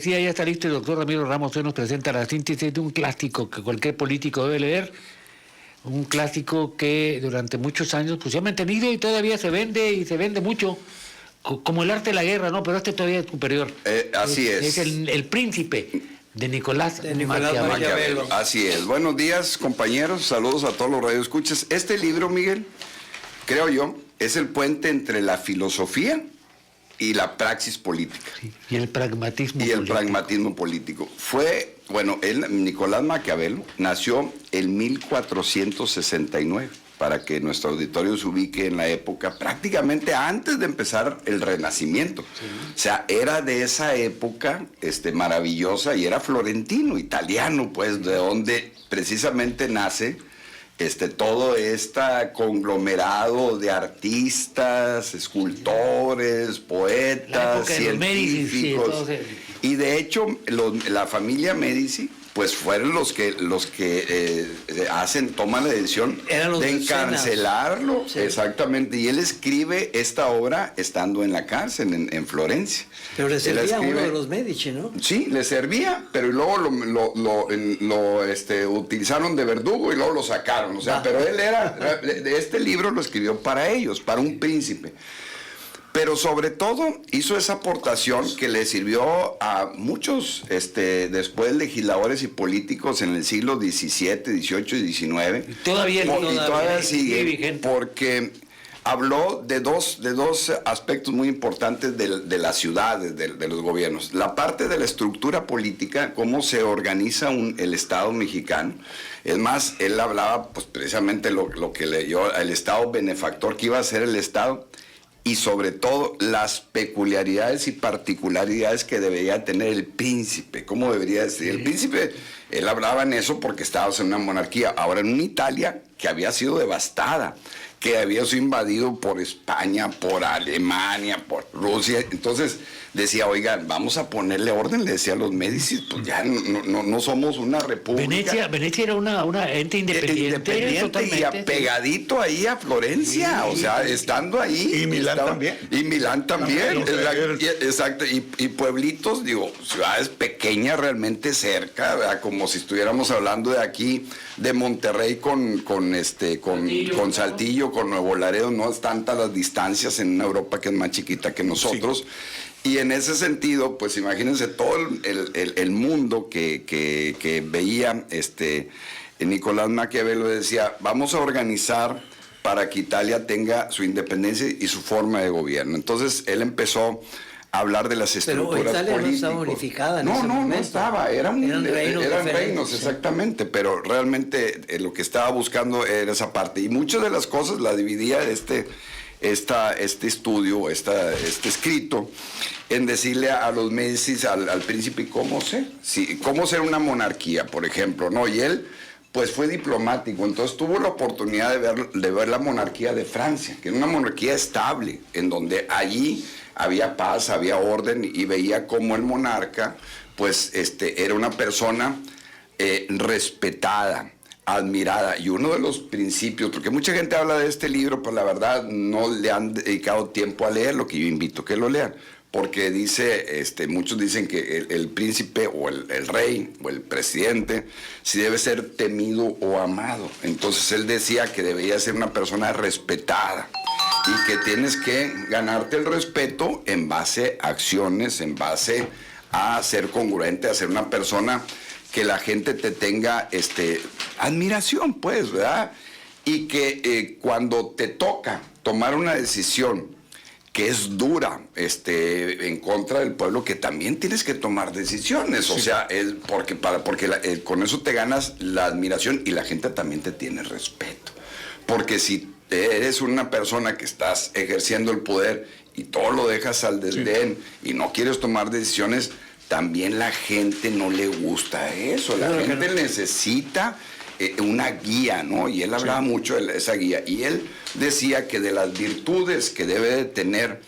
decía, ya está listo el doctor Ramiro Ramos. Hoy nos presenta la síntesis de un clásico que cualquier político debe leer. Un clásico que durante muchos años pues se ha mantenido y todavía se vende y se vende mucho. Como el arte de la guerra, ¿no? Pero este todavía es superior. Así es. Es el príncipe de Nicolás Maquiavelo. Así es. Buenos días, compañeros. Saludos a todos los radioescuchas. Este libro, Miguel, creo yo, es el puente entre la filosofía y la praxis política. Sí, y el pragmatismo político. El pragmatismo político. Nicolás Maquiavelo nació en 1469, para que nuestro auditorio se ubique en la época, prácticamente antes de empezar el Renacimiento. Sí. O sea, era de esa época maravillosa, y era florentino, italiano, pues, de donde precisamente nace todo este conglomerado de artistas, escultores, poetas, científicos. Y de hecho, la familia Medici, pues fueron los que toman la decisión de encarcelarlo. Sí. Exactamente. Y él escribe esta obra estando en la cárcel, en Florencia. Pero le servía a uno de los Medici, ¿no? Sí, le servía, pero luego lo utilizaron de verdugo y luego lo sacaron. O sea, pero él este libro lo escribió para ellos, para un príncipe. Pero sobre todo hizo esa aportación que le sirvió a muchos después legisladores y políticos en el siglo XVII, XVIII y XIX. Y todavía sigue vigente. Porque habló de dos aspectos muy importantes de las ciudades, de los gobiernos. La parte de la estructura política, cómo se organiza el Estado mexicano. Es más, él hablaba pues precisamente lo que leyó, el Estado benefactor que iba a ser el Estado. Y sobre todo las peculiaridades y particularidades que debería tener el príncipe. ¿Cómo debería ser? El príncipe, él hablaba en eso porque estábamos en una monarquía. Ahora en una Italia que había sido devastada, que había sido invadido por España, por Alemania, por Rusia. Entonces decía, oigan, vamos a ponerle orden, le decía a los Medici, pues ya no somos una república. Venecia era una ente independiente y apegadito ahí a Florencia, sí, o sea, estando ahí. Y Milán también. Y Milán también, exacto. Y pueblitos, digo, ciudades pequeñas realmente cerca, ¿verdad? Como si estuviéramos hablando de aquí, de Monterrey con Saltillo, con Nuevo Laredo. No es tantas las distancias en una Europa que es más chiquita que nosotros. Sí. Y en ese sentido, pues imagínense todo el mundo que veía Nicolás Maquiavelo. Decía, vamos a organizar para que Italia tenga su independencia y su forma de gobierno. Entonces él empezó a hablar de las estructuras políticas. Pero Italia no estaba unificada en ese momento. No estaba, eran reinos, sí. Exactamente, pero realmente lo que estaba buscando era esa parte. Y muchas de las cosas la dividía este estudio, este escrito, en decirle a los Medici, al príncipe, cómo ser una monarquía, por ejemplo, ¿no? Y él, pues fue diplomático, entonces tuvo la oportunidad de ver la monarquía de Francia, que era una monarquía estable, en donde allí había paz, había orden, y veía cómo el monarca, pues, era una persona respetada, admirada. Y uno de los principios, porque mucha gente habla de este libro, pues la verdad no le han dedicado tiempo a leerlo, que yo invito a que lo lean, porque dice, muchos dicen que el príncipe o el rey o el presidente sí debe ser temido o amado. Entonces él decía que debía ser una persona respetada y que tienes que ganarte el respeto en base a acciones, en base a ser congruente, a ser una persona que la gente te tenga admiración, pues, ¿verdad? Y que cuando te toca tomar una decisión que es dura, en contra del pueblo, que también tienes que tomar decisiones, sí. O sea, porque con eso te ganas la admiración y la gente también te tiene respeto. Porque si eres una persona que estás ejerciendo el poder y todo lo dejas al desdén, sí, y no quieres tomar decisiones, también la gente no le gusta eso. La gente necesita una guía, ¿no? Y él hablaba mucho de esa guía. Y él decía que de las virtudes que debe de tener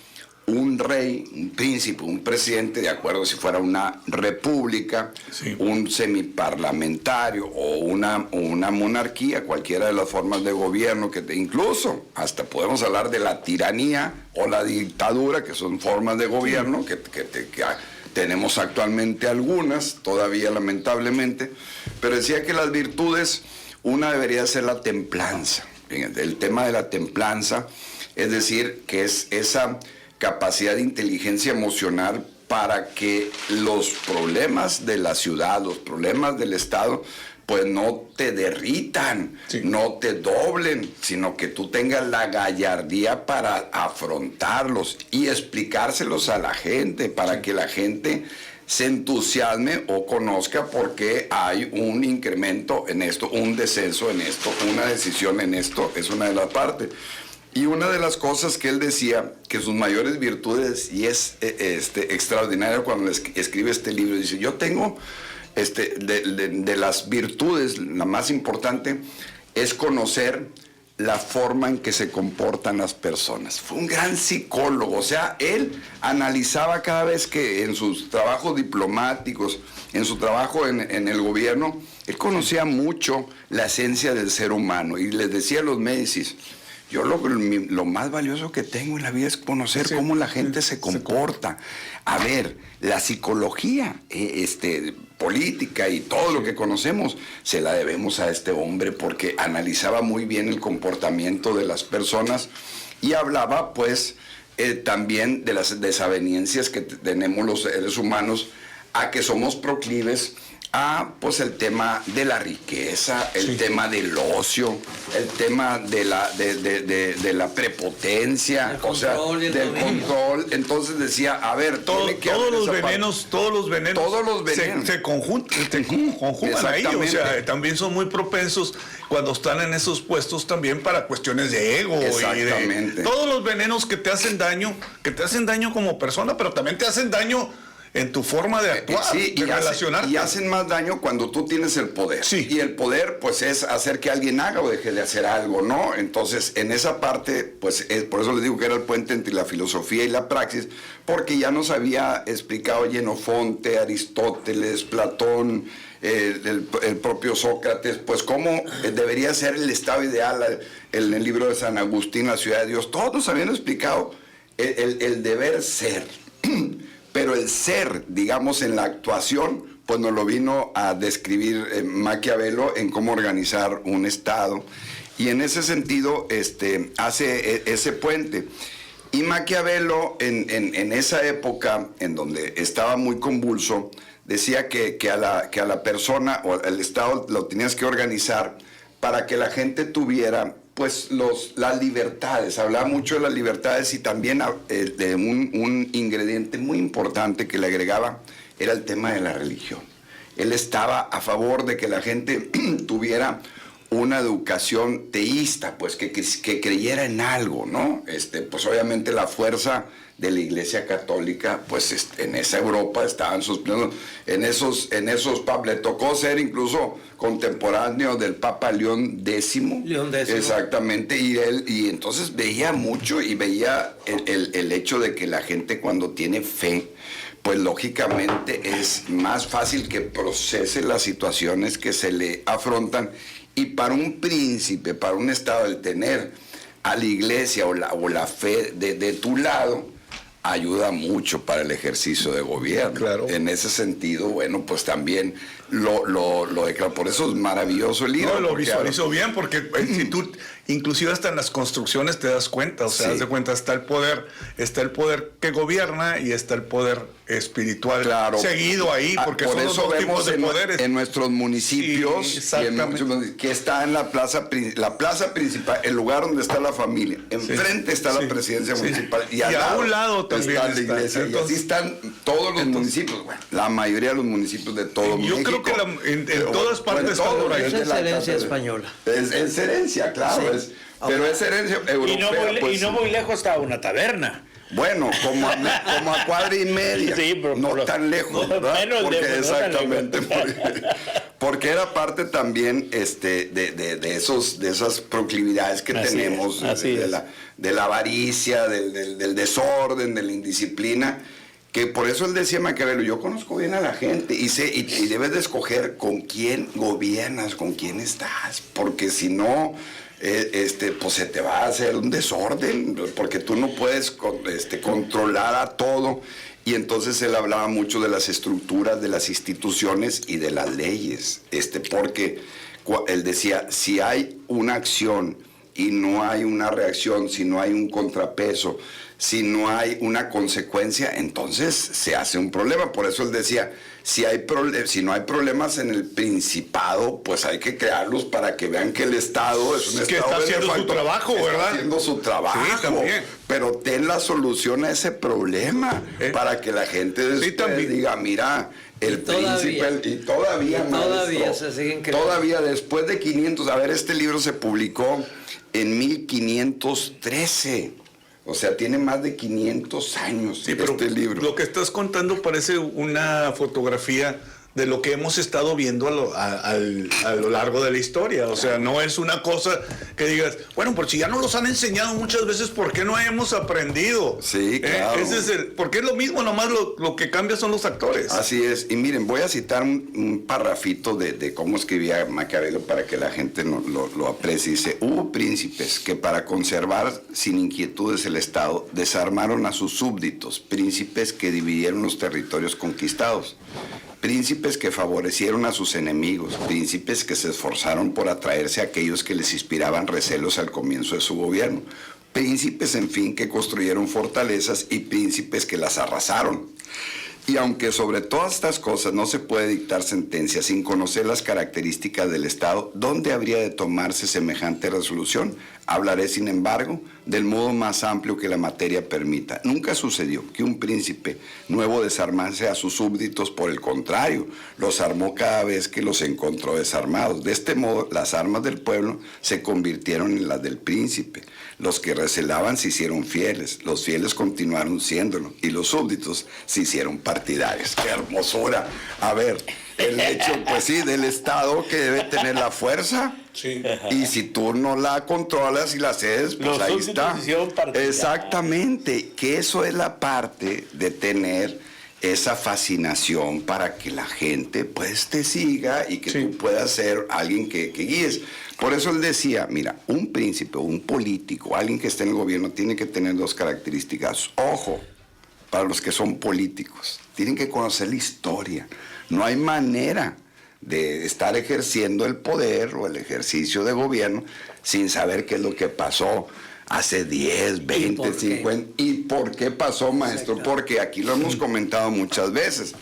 un rey, un príncipe, un presidente, de acuerdo si fuera una república, sí, un semiparlamentario o una monarquía, cualquiera de las formas de gobierno, incluso hasta podemos hablar de la tiranía o la dictadura, que son formas de gobierno que tenemos actualmente algunas, todavía lamentablemente, pero decía que las virtudes, una debería ser la templanza. El tema de la templanza, es decir, que es esa capacidad de inteligencia emocional para que los problemas de la ciudad, los problemas del Estado, pues no te derritan, sí, no te doblen, sino que tú tengas la gallardía para afrontarlos y explicárselos a la gente, para sí, que la gente se entusiasme o conozca por qué hay un incremento en esto, un descenso en esto, una decisión en esto, es una de las partes. Y una de las cosas que él decía, que sus mayores virtudes, y es extraordinario cuando escribe este libro, dice, yo tengo, de las virtudes, la más importante es conocer la forma en que se comportan las personas. Fue un gran psicólogo, o sea, él analizaba cada vez que en sus trabajos diplomáticos, en su trabajo en el gobierno, él conocía mucho la esencia del ser humano y les decía a los Médicis, yo lo más valioso que tengo en la vida es conocer cómo la gente se comporta. A ver, la psicología política y todo lo que conocemos se la debemos a este hombre porque analizaba muy bien el comportamiento de las personas y hablaba pues también de las desavenencias que tenemos los seres humanos, a que somos proclives a pues el tema de la riqueza, el tema del ocio, el tema de la prepotencia, o sea, del control. Entonces decía, a ver, todos los venenos se conjugan ahí, o sea, también son muy propensos cuando están en esos puestos también para cuestiones de ego. Exactamente. Y de todos los venenos que te hacen daño como persona, pero también te hacen daño en tu forma de actuar, sí, de relacionarte. Y hacen más daño cuando tú tienes el poder. Sí. Y el poder, pues, es hacer que alguien haga o deje de hacer algo, ¿no? Entonces, en esa parte, pues, por eso les digo que era el puente entre la filosofía y la praxis, porque ya nos había explicado Jenofonte, Aristóteles, Platón, el propio Sócrates, pues, cómo debería ser el estado ideal, en el libro de San Agustín, La ciudad de Dios. Todos nos habían explicado el deber ser. Pero el ser, digamos, en la actuación, pues nos lo vino a describir Maquiavelo en cómo organizar un Estado. Y en ese sentido hace ese puente. Y Maquiavelo, en esa época, en donde estaba muy convulso, decía que a la persona o al Estado lo tenías que organizar para que la gente tuviera pues las libertades. Hablaba mucho de las libertades y también de un ingrediente muy importante que le agregaba era el tema de la religión. Él estaba a favor de que la gente tuviera una educación teísta, pues que creyera en algo, ¿no? Pues obviamente la fuerza de la Iglesia Católica, pues en esa Europa estaban sus plenos, en esos le tocó ser incluso contemporáneo del Papa León X. Exactamente, y entonces veía mucho y veía el hecho de que la gente cuando tiene fe, pues lógicamente es más fácil que procese las situaciones que se le afrontan. Y para un príncipe, para un Estado, el tener a la Iglesia o la fe de tu lado, ayuda mucho para el ejercicio de gobierno. Claro. En ese sentido, bueno, pues también lo declaro. Por eso es maravilloso el libro. No, lo visualizo bien, porque si tú, inclusive hasta en las construcciones te das cuenta, o sea, sí, das de cuenta, está el poder que gobierna y está el poder espiritual, claro, seguido ahí, porque por son eso los dos vemos tipos de poderes. En nuestros municipios, sí, exactamente, que está en la plaza principal, el lugar donde está la familia. Enfrente está la presidencia municipal y a un lado también está la iglesia. Entonces, y así están todos los municipios, bueno, la mayoría de los municipios de todo México. Yo creo que en todas partes está por ahí. Es herencia española. Es herencia, claro, sí, pero es herencia europea. Y no muy lejos está una taberna. Bueno, como a cuadra y media, sí, pero no tan lejos, ¿verdad? Exactamente, porque era parte también de esas proclividades que tenemos, de la avaricia, del desorden, de la indisciplina, que por eso él decía Maquiavelo, yo conozco bien a la gente y debes de escoger con quién gobiernas, con quién estás, porque si no, pues se te va a hacer un desorden, porque tú no puedes controlar a todo. Y entonces él hablaba mucho de las estructuras, de las instituciones y de las leyes, porque él decía, si hay una acción y no hay una reacción, si no hay un contrapeso, si no hay una consecuencia, entonces se hace un problema. Por eso él decía, si no hay problemas en el Principado, pues hay que crearlos para que vean que el Estado es un Estado que está haciendo su trabajo, ¿verdad? Está haciendo su trabajo. Sí, también. Pero ten la solución a ese problema para que la gente después diga, mira, el príncipe, y todavía maestro, se siguen creando. Todavía después de 500, a ver, este libro se publicó en 1513. O sea, tiene más de 500 años este libro. Lo que estás contando parece una fotografía de lo que hemos estado viendo a lo largo de la historia. O sea, no es una cosa que digas, bueno, pues si ya nos los han enseñado muchas veces, ¿por qué no hemos aprendido? Sí, claro. Porque es lo mismo, nomás lo que cambia son los actores. Así es. Y miren, voy a citar un parrafito de cómo escribía Maquiavelo para que la gente lo aprecie. Dice, hubo príncipes que para conservar sin inquietudes el Estado, desarmaron a sus súbditos, príncipes que dividieron los territorios conquistados, príncipes que favorecieron a sus enemigos, príncipes que se esforzaron por atraerse a aquellos que les inspiraban recelos al comienzo de su gobierno, príncipes, en fin, que construyeron fortalezas y príncipes que las arrasaron. Y aunque sobre todas estas cosas no se puede dictar sentencia sin conocer las características del Estado, ¿dónde habría de tomarse semejante resolución? Hablaré, sin embargo, del modo más amplio que la materia permita. Nunca sucedió que un príncipe nuevo desarmase a sus súbditos, por el contrario, los armó cada vez que los encontró desarmados. De este modo, las armas del pueblo se convirtieron en las del príncipe. Los que recelaban se hicieron fieles, los fieles continuaron siéndolo, y los súbditos se hicieron partidarios. ¡Qué hermosura! A ver, el hecho, pues sí, del Estado que debe tener la fuerza. Sí. Y si tú no la controlas y la cedes, pues los ahí está. Exactamente, que eso es la parte de tener esa fascinación para que la gente pues te siga y que tú puedas ser alguien que guíes. Por eso él decía, mira, un príncipe, un político, alguien que esté en el gobierno tiene que tener dos características. Ojo, para los que son políticos, tienen que conocer la historia. No hay manera de estar ejerciendo el poder o el ejercicio de gobierno sin saber qué es lo que pasó hace 10, 20, 50. ¿Y por qué pasó, maestro? Porque aquí lo hemos comentado muchas veces.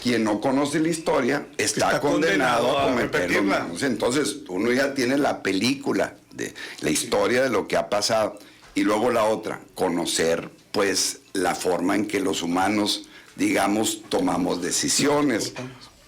Quien no conoce la historia está condenado a cometer los mismos. Entonces, uno ya tiene la película de la historia de lo que ha pasado. Y luego la otra, conocer pues la forma en que los humanos, digamos, tomamos decisiones.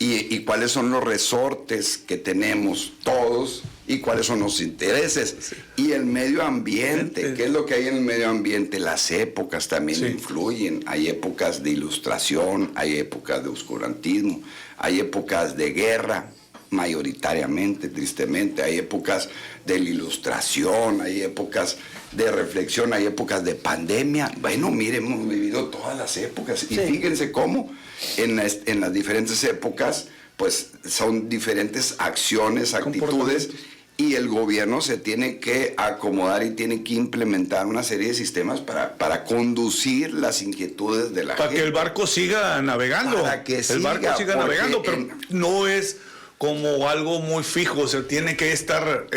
Y cuáles son los resortes que tenemos todos y cuáles son los intereses. Sí. Y el medio ambiente, ¿qué es lo que hay en el medio ambiente? Las épocas también influyen. Hay épocas de ilustración, hay épocas de oscurantismo, hay épocas de guerra, mayoritariamente, tristemente, hay épocas de la ilustración, hay épocas de reflexión, hay épocas de pandemia. Bueno, mire, hemos vivido todas las épocas y fíjense cómo en las diferentes épocas pues son diferentes acciones, actitudes, y el gobierno se tiene que acomodar y tiene que implementar una serie de sistemas para conducir las inquietudes de la gente. Para que el barco siga navegando. Para que el barco siga navegando, pero no es como algo muy fijo, o sea, tiene que estar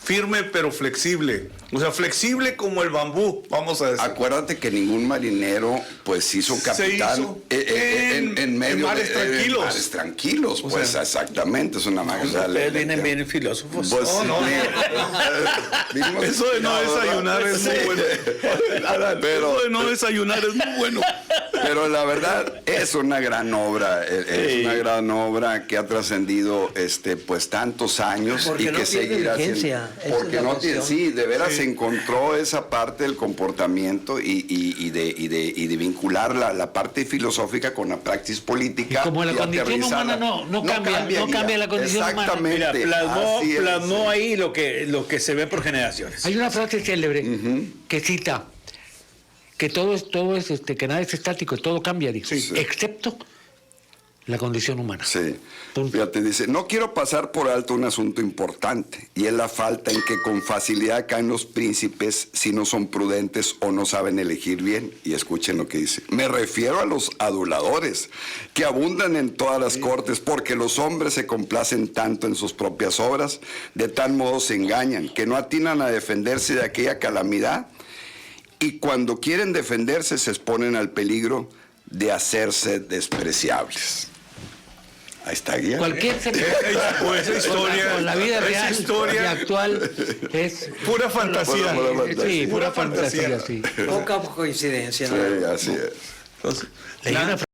firme pero flexible. O sea, flexible como el bambú, vamos a decir. Acuérdate que ningún marinero pues hizo capitán en medio mares tranquilos. En mares tranquilos, pues sea, exactamente, es una magia. Ustedes vienen bien filósofos. Pues, eso de no desayunar es muy bueno. Eso de no desayunar es muy bueno. Pero la verdad es una gran obra, es una gran obra que ha trascendido pues tantos años porque y que seguirá siendo. Porque no tiene, de veras se encontró esa parte del comportamiento y de vincular la parte filosófica con la praxis política. Y como la condición humana no cambia la condición humana. Exactamente. Mira, plasmó ahí lo que se ve por generaciones. Hay una frase célebre que cita: que todo es que nada es estático, todo cambia, dijo, Sí. excepto la condición humana. Sí. Punto. Fíjate, dice, no quiero pasar por alto un asunto importante, y es la falta en que con facilidad caen los príncipes si no son prudentes o no saben elegir bien. Y escuchen lo que dice. Me refiero a los aduladores, que abundan en todas las cortes, porque los hombres se complacen tanto en sus propias obras, de tal modo se engañan, que no atinan a defenderse de aquella calamidad, y cuando quieren defenderse se exponen al peligro de hacerse despreciables. Ahí está, guía. Cualquier Esa historia, con la vida esa real historia- y actual es Pura fantasía. Pura fantasía. sí, pura fantasía, sí. Poca coincidencia, Sí, ¿no? así es. Entonces, Leí una